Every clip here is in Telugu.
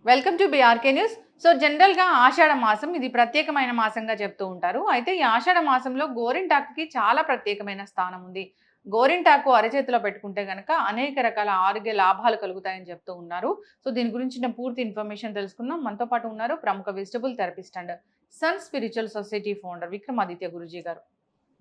Welcome to BRK news. So జనరల్‌గా ఆషాఢ మాసం ఇది ప్రత్యేకమైన మాసంగా చెప్తూ ఉంటారు. అయితే ఈ ఆషాఢ మాసంలో గోరింటాకుకి చాలా ప్రత్యేకమైన స్థానం ఉంది. గోరింటాకు అరచేతిలో పెట్టుకుంటే గనక అనేక రకాల ఆరోగ్య లాభాలు కలుగుతాయని చెప్తూ ఉన్నారు. సో దీని గురించిన పూర్తి ఇన్ఫర్మేషన్ తెలుసుకుందాం. మనతో పాటు ఉన్నారు ప్రముఖ vegetable therapist and sun spiritual society founder Vikramaditya Guruji గారు.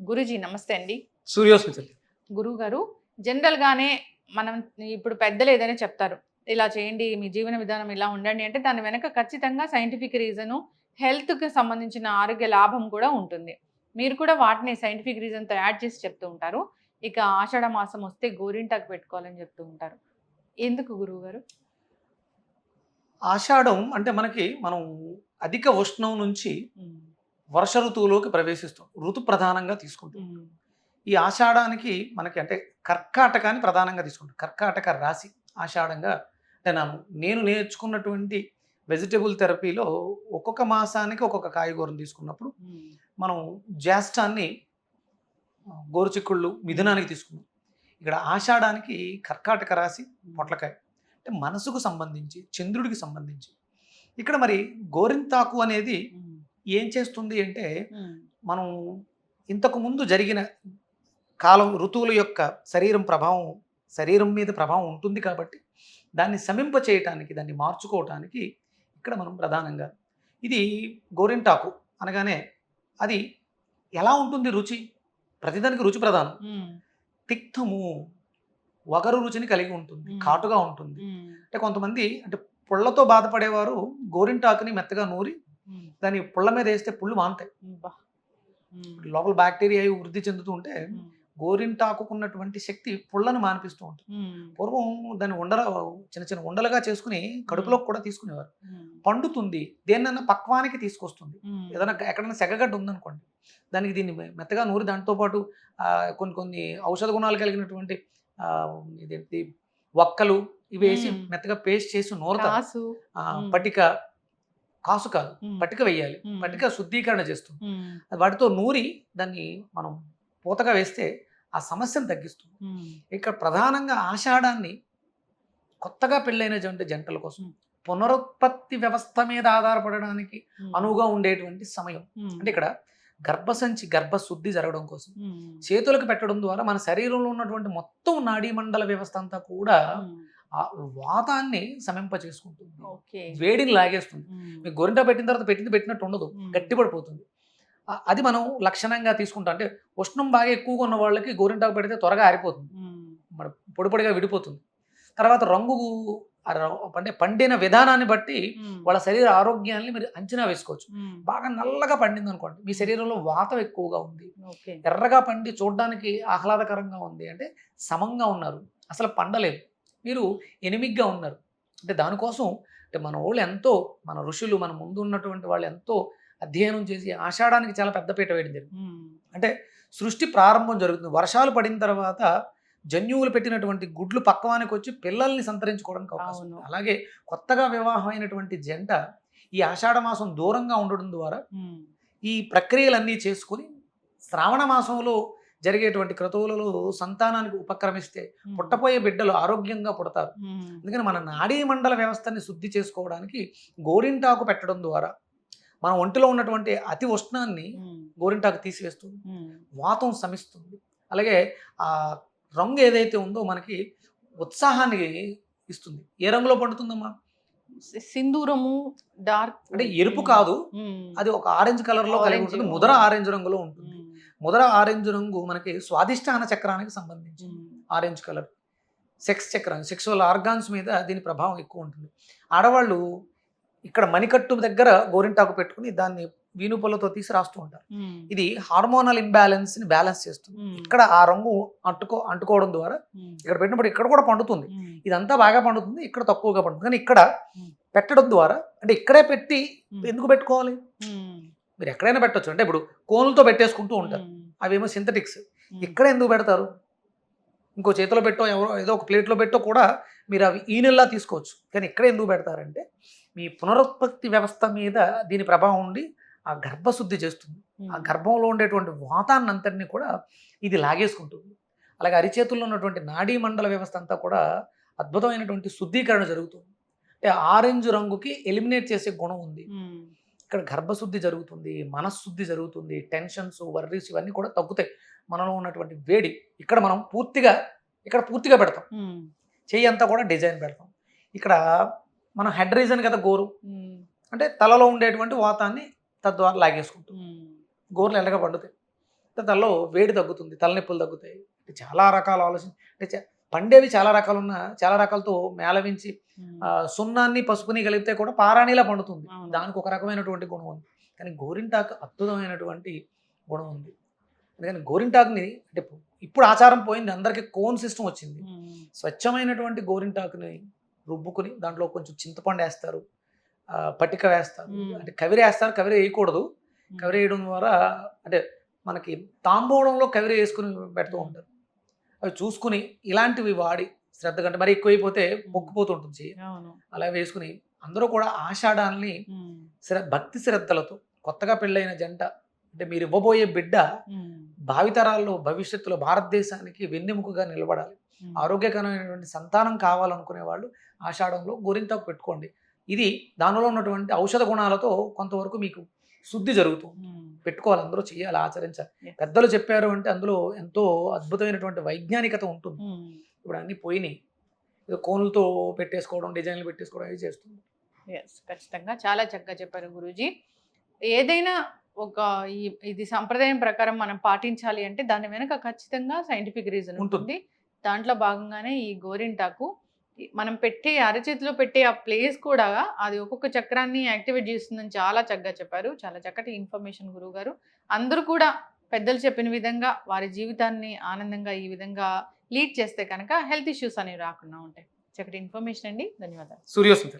గురూజీ నమస్తే అండి. సూర్యోస్మితలు. గురువుగారు, జనరల్‌గానే మనం ఇప్పుడు పెద్దలు ఏదైనా చెప్తారు. ఇలా చేయండి, మీ జీవన విధానం ఇలా ఉండండి అంటే దాని వెనక ఖచ్చితంగా సైంటిఫిక్ రీజను, హెల్త్‌కి సంబంధించిన ఆరోగ్య లాభం కూడా ఉంటుంది. మీరు కూడా వాటిని సైంటిఫిక్ రీజన్‌తో యాడ్ చేసి చెప్తూ ఉంటారు. ఇక ఆషాఢ మాసం వస్తే గోరింటాకు పెట్టుకోవాలని చెప్తూ ఉంటారు. ఎందుకు గురువుగారు? ఆషాఢం అంటే మనం అధిక ఉష్ణం నుంచి హ్మ్. వర్ష ఋతువులోకి ప్రవేశిస్తాం. ఋతు ప్రధానంగా తీసుకుంటాం. హ్మ్. ఈ ఆషాఢానికి మనకి అంటే కర్కాటకాన్ని ప్రధానంగా తీసుకుంటాం. కర్కాటక రాశి ఆషాఢంగా అంటే నేను నేర్చుకున్నటువంటి వెజిటబుల్ థెరపీలో ఒక్కొక్క మాసానికి ఒక్కొక్క కాయగూరను తీసుకున్నప్పుడు హ్మ్. మనం జ్యేష్ఠాన్ని గోరుచిక్కుళ్ళు మిథునానికి తీసుకున్నాం. ఇక్కడ ఆషాఢానికి కర్కాటక రాశి పొట్లకాయ. అంటే మనసుకు సంబంధించి, చంద్రుడికి సంబంధించి. ఇక్కడ మరి గోరింతాకు అనేది హ్మ్. ఏం చేస్తుంది అంటే, హ్మ్. మనం ఇంతకుముందు జరిగిన కాలం ఋతువుల యొక్క శరీరం మీద ప్రభావం ఉంటుంది కాబట్టి, దాన్ని శమింపచేయటానికి, దాన్ని మార్చుకోవటానికి ఇక్కడ మనం ప్రధానంగా ఇది గోరింటాకు అనగానే అది ఎలా ఉంటుంది రుచి? ప్రతిదానికి రుచి ప్రధానం. హ్మ్. తిక్తము, వగరు రుచిని కలిగి ఉంటుంది. హ్మ్. ఘాటుగా ఉంటుంది. హ్మ్. అంటే కొంతమంది అంటే పుళ్ళతో బాధపడేవారు గోరింటాకుని మెత్తగా నూరి హ్మ్. దాన్ని పుళ్ళ మీద వేస్తే పుళ్ళు మానుతాయి. అబ్బా! హ్మ్. లోపల బ్యాక్టీరియా అయి వృద్ధి చెందుతూ ఉంటే హ్మ్. గోరింటాకుకున్నటువంటి శక్తి పుళ్ళను మానిపిస్తూ ఉంటుంది. హ్మ్. పూర్వం దాన్ని చిన్న చిన్న ఉండలుగా చేసుకుని హ్మ్. కడుపులోకి కూడా తీసుకునేవారు. హ్మ్. పండుతుంది. దేన్నన్నా పక్వానికి తీసుకొస్తుంది. హ్మ్. ఏదైనా ఎక్కడైనా సెగగడ్డ ఉందనుకోండి. దానికి దీన్ని మెత్తగా నూరి దాంతో పాటు కొన్ని కొన్ని ఔషధ గుణాలు కలిగినటువంటి ఇదేంటి వక్కలు ఇవేసి హ్మ్. మెత్తగా పేస్ట్ చేసి నూరతారు. కాసు. హ్మ్. పటిక కాసు కాదు. హ్మ్. పటిక వెయ్యాలి. హ్మ్. పటిక శుద్ధీకరణ చేస్తుంది. హ్మ్. వాటితో నూరి దాన్ని మనం పూతగా వేస్తే ఆ సమస్యను తగ్గిస్తుంది. హ్మ్. ఇక్కడ ప్రధానంగా ఆషాఢాన్ని కొత్తగా పెళ్ళైనటువంటి జంటల కోసం హ్మ్. పునరుత్పత్తి వ్యవస్థ మీద ఆధారపడడానికి హ్మ్. అనువుగా ఉండేటువంటి సమయం. హ్మ్. అంటే ఇక్కడ గర్భసంచి గర్భశుద్ధి జరగడం కోసం హ్మ్. చేతులకు పెట్టడం ద్వారా మన శరీరంలో ఉన్నటువంటి మొత్తం నాడీ మండల వ్యవస్థ అంతా కూడా హ్మ్. ఆ వాతాన్ని శమింప చేసుకుంటుంది. ఓకే. వేడిని లాగేస్తుంది. హ్మ్. మీకు గోరింట పెట్టిన తర్వాత పెట్టింది పెట్టినట్టు ఉండదు. హ్మ్. గట్టిపడిపోతుంది. అది మనం లక్షణంగా తీసుకుంటాం. అంటే ఉష్ణం బాగా ఎక్కువగా ఉన్న వాళ్ళకి గోరింటాకు పెడితే త్వరగా ఆరిపోతుంది. హ్మ్. మన పొడి పొడిగా విడిపోతుంది. తర్వాత రంగు అంటే పండిన విధానాన్ని బట్టి హ్మ్. వాళ్ళ శరీర ఆరోగ్యాన్ని మీరు అంచనా వేసుకోవచ్చు. హ్మ్. బాగా నల్లగా పండిందనుకోండి, మీ హ్మ్. శరీరంలో వాతం ఎక్కువగా ఉంది. ఓకే. ఎర్రగా పండి చూడ్డానికి ఆహ్లాదకరంగా ఉంది అంటే సమంగా ఉన్నారు. అసలు పండలేదు. మీరు ఎనిమిగ్గా ఉన్నారు. అంటే దానికోసం అంటే మన ఋషులు మన ముందు ఉన్నటువంటి వాళ్ళు ఎంతో అధ్యయనం చేసి ఆషాఢానికి చాలా పెద్దపీట వేయడం జరిగింది. హ్మ్. అంటే సృష్టి ప్రారంభం జరుగుతుంది. వర్షాలు పడిన తర్వాత జన్యువులు పెట్టినటువంటి గుడ్లు పక్వానికొచ్చి పిల్లల్ని సంతరించుకోవడానికి అవకాశం అవును. ఉంది. అలాగే కొత్తగా వివాహమైనటువంటి జంట ఈ ఆషాఢ మాసం దూరంగా ఉండడం ద్వారా హ్మ్. ఈ ప్రక్రియలన్నీ చేసుకొని శ్రావణ మాసంలో జరిగేటువంటి క్రతువులలో సంతానానికి ఉపక్రమిస్తే హ్మ్. పుట్టపోయే బిడ్డలు ఆరోగ్యంగా పుడతారు. హ్మ్. అందుకని మన నాడీ మండల వ్యవస్థని శుద్ధి చేసుకోవడానికి గోరింటాకు పెట్టడం ద్వారా మన ఒంటిలో ఉన్నటువంటి అతి ఉష్ణాన్ని హ్మ్. గోరింటాకు తీసివేస్తుంది. హ్మ్. వాతం శమిస్తుంది. అలాగే ఆ రంగు ఏదైతే ఉందో మనకి ఉత్సాహాన్ని ఇస్తుంది. ఏ రంగులో పండుతుందమ్మా? సింధూరము డార్క్. అంటే ఎరుపు హ్మ్. కాదు. హ్మ్. అది ఒక ఆరెంజ్ కలర్‌లో కలిగి ఆరెంజ్. ఉంటుంది. ముదర ఆరెంజ్ రంగులో ఉంటుంది. హ్మ్. ముదర ఆరెంజ్ రంగు మనకి స్వాదిష్టాన చక్రానికి సంబంధించింది. హ్మ్. Orange colour. సెక్స్ చక్రం, సెక్సువల్ ఆర్గాన్స్ మీద దీని ప్రభావం ఎక్కువ ఉంటుంది. ఆడవాళ్ళు ఇక్కడ మణికట్టు దగ్గర గోరింటాకు పెట్టుకొని దాన్ని వీనుపొలతో తీసి రాస్తూ ఉంటారు. హ్మ్. ఇది హార్మోనల్ ఇంబాలెన్స్‌ని బ్యాలెన్స్ చేస్తుంది. హ్మ్. ఇక్కడ ఆ రంగు అంటుకోవడం ద్వారా హ్మ్. ఇక్కడ పెట్టినప్పుడు ఇక్కడ కూడా పండుతుంది. హ్మ్. ఇదంతా బాగా పండుతుంది. ఇక్కడ తక్కువగా పండుతుంది. కానీ ఇక్కడ హ్మ్. పెట్టడం ద్వారా అంటే ఇక్కడే పెట్టి హ్మ్. ఎందుకు పెట్టుకోవాలి? హ్మ్. మీరు ఎక్కడైనా పెట్టొచ్చు. అంటే ఇప్పుడు కోన్లతో పెట్టేసుకుంటూ ఉంటారు. హ్మ్. అవేమో సింథటిక్స్. హ్మ్. ఇక్కడ ఎందుకు పెడతారు? ఇంకో చేతిలో పెట్టో ఎవరో ఏదో ఒక ప్లేట్‌లో పెట్టో కూడా మీరు అవి ఈనెల్లా తీసుకోవచ్చు. కానీ ఇక్కడ ఎందుకు పెడతారంటే మీ పునరుత్పత్తి వ్యవస్థ మీద దీని ప్రభావం ఉండి ఆ గర్భశుద్ధి చేస్తుంది. ఆ హ్మ్. గర్భంలో ఉండేటువంటి వాతాన్నంతటిని కూడా ఇది లాగేసుకుంటుంది. అలాగే అరిచేతుల్లో ఉన్నటువంటి నాడీ మండల వ్యవస్థ అంతా కూడా అద్భుతమైనటువంటి శుద్ధీకరణ జరుగుతుంది. అంటే ఆరెంజ్ రంగుకి ఎలిమినేట్ చేసే గుణం ఉంది. ఇక్కడ గర్భశుద్ధి జరుగుతుంది, మనశ్శుద్ధి జరుగుతుంది, టెన్షన్స్, వర్రీస్ ఇవన్నీ కూడా తగ్గుతాయి. మనలో ఉన్నటువంటి వేడి ఇక్కడ మనం పూర్తిగా పెడతాం. చెయ్యి అంతా కూడా డిజైన్ పెడతాం. ఇక్కడ మనం హెడ్ రీజన్ కదా గోరు, అంటే తలలో ఉండేటువంటి వాతాన్ని తద్వారా లాగేసుకుంటాం. గోర్లు ఎల్లగా పండుతాయి. తలలో వేడి తగ్గుతుంది, తలనొప్పులు తగ్గుతాయి. చాలా రకాల ఆలోచన అంటే పండేవి చాలా రకాలు ఉన్న చాలా రకాలతో మేళవించి సున్నాన్ని పసుపుని కలిపితే కూడా పారాణిలా పండుతుంది. దానికి ఒక రకమైనటువంటి గుణం ఉంది. కానీ గోరింటాకు అద్భుతమైనటువంటి గుణం ఉంది. అందుకని గోరింటాకుని అంటే ఇప్పుడు ఆచారం పోయింది, అందరికీ కోన్ సిస్టమ్ వచ్చింది. స్వచ్ఛమైనటువంటి గోరింటాకుని రుబ్బుకుని దాంట్లో కొంచెం చింతపండు వేస్తారు, పటిక వేస్తారు, అంటే కవిరి వేస్తారు. కవిరి వేయకూడదు. కవిరి వేయడం ద్వారా అంటే మనకి తాంబూలంలో కవిరి వేసుకుని పెడుతూ ఉంటారు. అవి చూసుకుని ఇలాంటివి వాడి శ్రద్ధగా, అంటే మరి ఎక్కువైపోతే మొక్కుపోతుంటుంది, అలా వేసుకుని అందరూ కూడా ఆషాఢాన్ని భక్తి శ్రద్ధలతో కొత్తగా పెళ్ళైన జంట, అంటే మీరు ఇవ్వబోయే బిడ్డ భావితరాల్లో భవిష్యత్తులో భారతదేశానికి వెన్నెముకగా నిలబడాలి, ఆరోగ్యకరమైనటువంటి సంతానం కావాలనుకునే వాళ్ళు ఆషాఢంలో గోరింటాకు పెట్టుకోండి. ఇది దానిలో ఉన్నటువంటి ఔషధ గుణాలతో కొంతవరకు మీకు శుద్ధి జరుగుతుంది. పెట్టుకోవాలి, అందరూ చేయాలి, ఆచరించాలి. పెద్దలు చెప్పారు అంటే అందులో ఎంతో అద్భుతమైనటువంటి వైజ్ఞానికత ఉంటుంది. ఇప్పుడు అన్నీ పోయినాయి, ఏదో కోన్లతో పెట్టేసుకోవడం, డిజైన్లు పెట్టేసుకోవడం అవి చేస్తుంది. ఖచ్చితంగా చాలా చక్కగా చెప్పారు గురూజీ. ఏదైనా ఒక ఇది సంప్రదాయం ప్రకారం మనం పాటించాలి అంటే దాని వెనక ఖచ్చితంగా సైంటిఫిక్ రీజన్ ఉంటుంది. దాంట్లో భాగంగానే ఈ గోరింటాకు మనం పెట్టే అరచేతిలో పెట్టే ఆ ప్లేస్ కూడా అది ఒక్కొక్క చక్రాన్ని యాక్టివేట్ చేస్తుందని చాలా చక్కగా చెప్పారు. చాలా చక్కటి ఇన్ఫర్మేషన్ గురువు గారు. అందరూ కూడా పెద్దలు చెప్పిన విధంగా వారి జీవితాన్ని ఆనందంగా ఈ విధంగా లీడ్ చేస్తే కనుక హెల్త్ ఇష్యూస్ అనేవి రాకుండా ఉంటాయి. చక్కటి ఇన్ఫర్మేషన్ అండి, ధన్యవాదాలు. సూర్యోస్మిత.